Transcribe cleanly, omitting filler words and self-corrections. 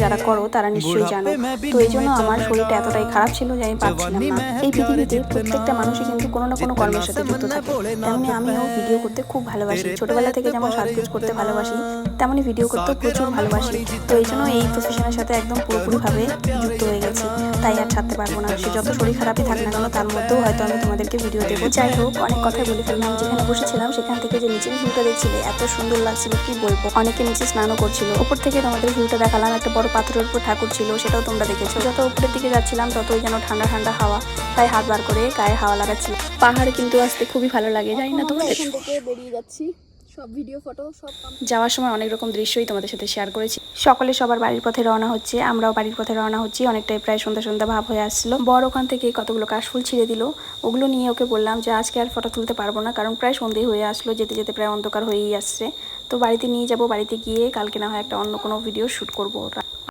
যারা করো তারা নিশ্চয়ই জানো। তো এই জন্য আমার শরীরটা এতটাই খারাপ ছিল যে আমি পারছিলাম না। এই পৃথিবীতে প্রত্যেকটা মানুষই কিন্তু কোনো না কোনো কর্মের সাথে যুক্ত থাকে, তেমনি আমিও ভিডিও করতে খুব ভালোবাসি। ছোটবেলা থেকে যেমন সাজগোজ করতে ভালোবাসি, তেমনই ভিডিও করতেও প্রচুর ভালোবাসি। তো এই জন্য এই প্রফেশনের সাথে একদম পুরোপুরিভাবে যুক্ত হয়ে গেছি, তাই আর ছাড়তে পারবো না। সে যত শরীর খারাপই থাক না কেন, তার মধ্যেও হয়তো আমি তোমাদেরকে ভিডিও দেবো। যাই হোক, অনেক কথা বলে ফেললাম। যেখানে বসেছিলাম সেখান থেকে যে নিচের ভিউটা দেখছিলে এত সুন্দর লাগছিল কি বলবো। অনেকে নিচে স্নানও করছিল। উপর থেকে তোমাদের ভিউটা দেখালাম, একটা বড় পাথরের উপর ঠাকুর ছিল, সেটাও তোমরা দেখেছো। যত উপরের দিকে যাচ্ছিলাম ততই যেন ঠান্ডা ঠান্ডা হাওয়া, তাই হাত বার করে গায়ে হাওয়া লাগাচ্ছিল। পাহাড়ে কিন্তু আসতে খুবই ভালো লাগে, জানি না তোমাদের। এখান থেকে বেরিয়ে যাচ্ছি, সব ভিডিও ফটো সব যাওয়ার সময় অনেক রকম দৃশ্যই তোমাদের সাথে শেয়ার করেছি। সকলে সবার বাড়ির পথে রওনা হচ্ছে, আমরাও বাড়ির পথে রওনা হচ্ছি। অনেকটাই প্রায় সন্ধ্যা সন্ধ্যা ভাব হয়ে আসছিল। বড় ওখান থেকে কতগুলো কাশফুল ছিঁড়ে দিল, ওগুলো নিয়ে ওকে বললাম যে আজকে আর ফটো তুলতে পারবো না, কারণ প্রায় সন্ধে হয়ে আসলো, যেতে যেতে প্রায় অন্ধকার হয়েই আসছে। তো বাড়িতে নিয়ে যাব, বাড়িতে গিয়ে কালকে না হয় একটা অন্য কোনো ভিডিও শ্যুট করবো।